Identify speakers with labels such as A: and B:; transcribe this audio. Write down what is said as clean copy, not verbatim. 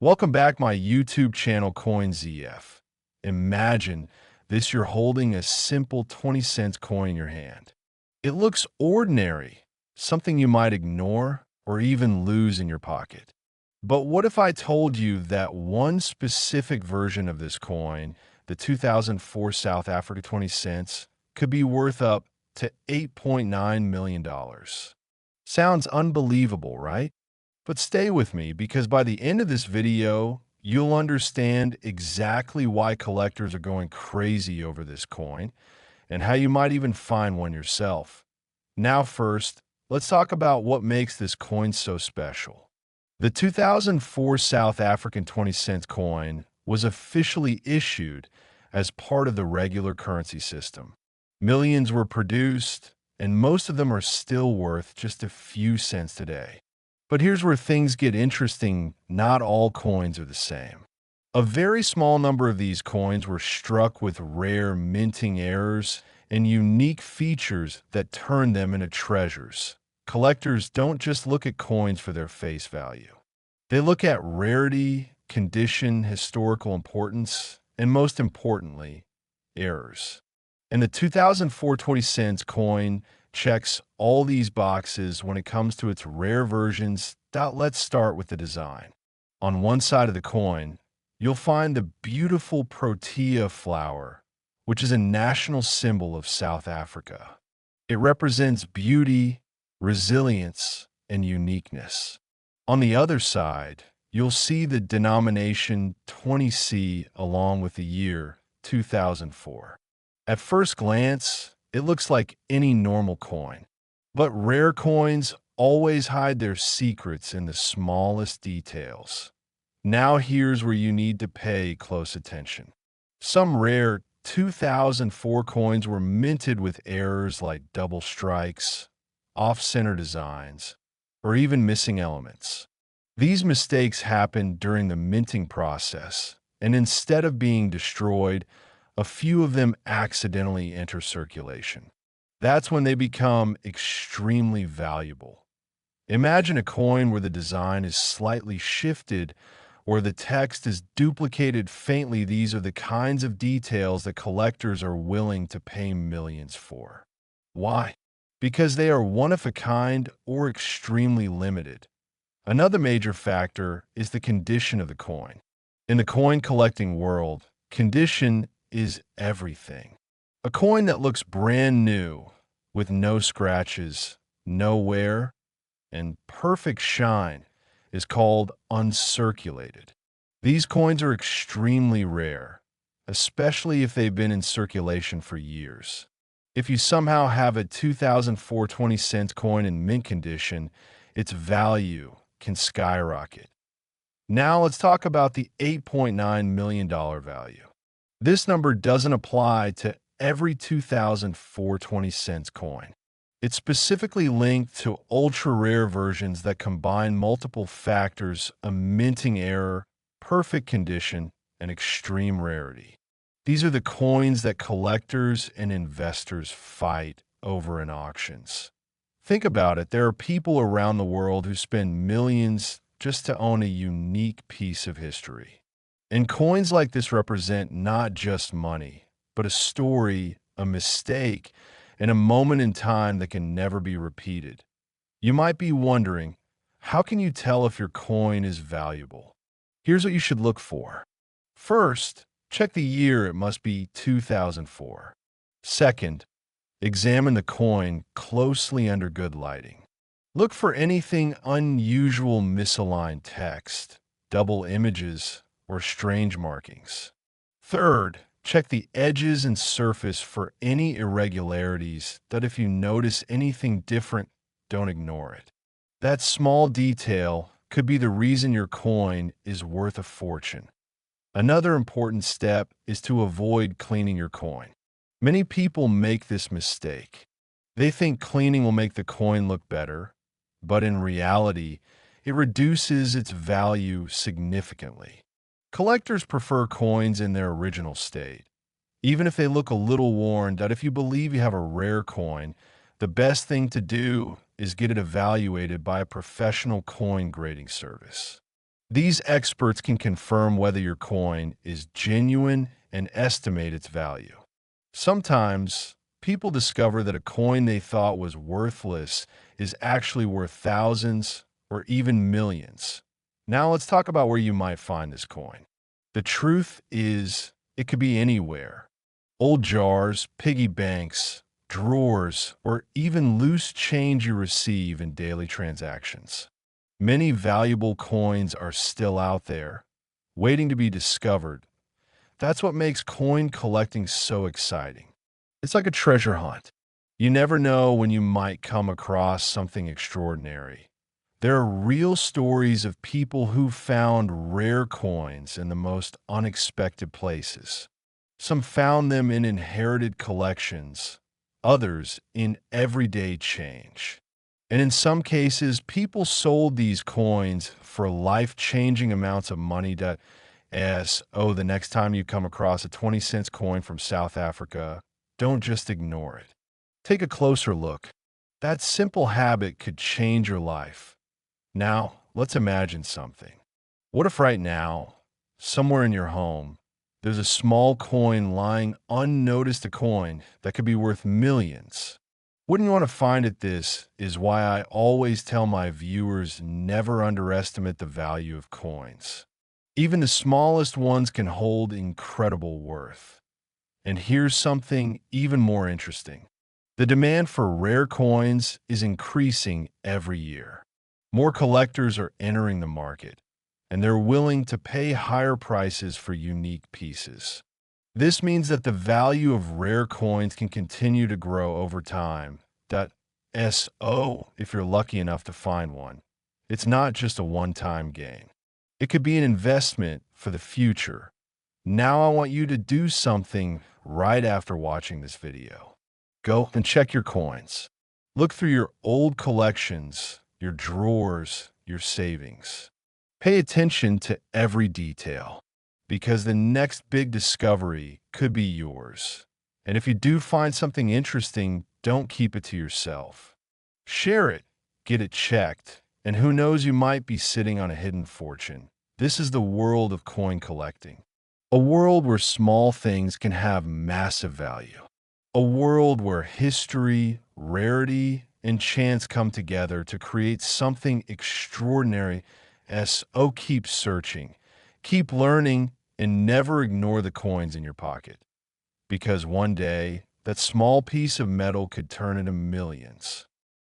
A: Welcome back my YouTube channel CoinZF. Imagine this, you're holding a simple 20-cent coin in your hand. It looks ordinary, something you might ignore or even lose in your pocket. But what if I told you that one specific version of this coin, the 2004 South Africa 20 cents, could be worth up to $8.9 million? Sounds unbelievable, right? But stay with me because by the end of this video, you'll understand exactly why collectors are going crazy over this coin and how you might even find one yourself. Now first, let's talk about what makes this coin so special. The 2004 South African 20-cent coin was officially issued as part of the regular currency system. Millions were produced, and most of them are still worth just a few cents today. But here's where things get interesting. Not all coins are the same. A very small number of these coins were struck with rare minting errors and unique features that turn them into treasures. Collectors don't just look at coins for their face value. They look at rarity, condition, historical importance, and most importantly, errors. And the 2004 20 cents coin checks all these boxes when it comes to its rare versions. Let's start with the design. On one side of the coin, you'll find the beautiful protea flower, which is a national symbol of South Africa. It represents beauty, resilience, and uniqueness. On the other side, you'll see the denomination 20C along with the year 2004. At first glance, it looks like any normal coin, but rare coins always hide their secrets in the smallest details. Now here's where you need to pay close attention. Some rare 2004 coins were minted with errors like double strikes, off-center designs, or even missing elements. These mistakes happened during the minting process, and instead of being destroyed, a few of them accidentally enter circulation. That's when they become extremely valuable. Imagine a coin where the design is slightly shifted or the text is duplicated faintly. These are the kinds of details that collectors are willing to pay millions for. Why? Because they are one of a kind or extremely limited. Another major factor is the condition of the coin. In the coin collecting world, condition is everything. A coin that looks brand new, with no scratches, no wear, and perfect shine is called uncirculated. These coins are extremely rare, especially if they've been in circulation for years. If you somehow have a 2004 20-cent coin in mint condition, its value can skyrocket. Now let's talk about the $8.9 million value. This number doesn't apply to every 2004 20 cents coin. It's specifically linked to ultra-rare versions that combine multiple factors: a minting error, perfect condition, and extreme rarity. These are the coins that collectors and investors fight over in auctions. Think about it. There are people around the world who spend millions just to own a unique piece of history. And coins like this represent not just money, but a story, a mistake, and a moment in time that can never be repeated. You might be wondering, how can you tell if your coin is valuable? Here's what you should look for. First, check the year. It must be 2004. Second, examine the coin closely under good lighting. Look for anything unusual: misaligned text, double images, or strange markings. Third, check the edges and surface for any irregularities. If you notice anything different, don't ignore it. That small detail could be the reason your coin is worth a fortune. Another important step is to avoid cleaning your coin. Many people make this mistake. They think cleaning will make the coin look better, but in reality, it reduces its value significantly. Collectors prefer coins in their original state, even if they look a little worn. If you believe you have a rare coin, the best thing to do is get it evaluated by a professional coin grading service. These experts can confirm whether your coin is genuine and estimate its value. Sometimes, people discover that a coin they thought was worthless is actually worth thousands or even millions. Now let's talk about where you might find this coin. The truth is, it could be anywhere. Old jars, piggy banks, drawers, or even loose change you receive in daily transactions. Many valuable coins are still out there, waiting to be discovered. That's what makes coin collecting so exciting. It's like a treasure hunt. You never know when you might come across something extraordinary. There are real stories of people who found rare coins in the most unexpected places. Some found them in inherited collections, others in everyday change. And in some cases, people sold these coins for life-changing amounts of money that, the next time you come across a 20-cent coin from South Africa, don't just ignore it. Take a closer look. That simple habit could change your life. Now, let's imagine something. What if right now, somewhere in your home, there's a small coin lying unnoticed, a coin that could be worth millions? Wouldn't you want to find it? This is why I always tell my viewers never underestimate the value of coins. Even the smallest ones can hold incredible worth. And here's something even more interesting. The demand for rare coins is increasing every year. More collectors are entering the market, and they're willing to pay higher prices for unique pieces. This means that the value of rare coins can continue to grow over time. If you're lucky enough to find one. It's not just a one-time gain. It could be an investment for the future. Now I want you to do something right after watching this video. Go and check your coins. Look through your old collections, your drawers, your savings. Pay attention to every detail, because the next big discovery could be yours. And if you do find something interesting, don't keep it to yourself. Share it, get it checked, and who knows, you might be sitting on a hidden fortune. This is the world of coin collecting. A world where small things can have massive value. A world where history, rarity, and chance come together to create something extraordinary. Keep searching, keep learning, and never ignore the coins in your pocket. Because one day, that small piece of metal could turn into millions.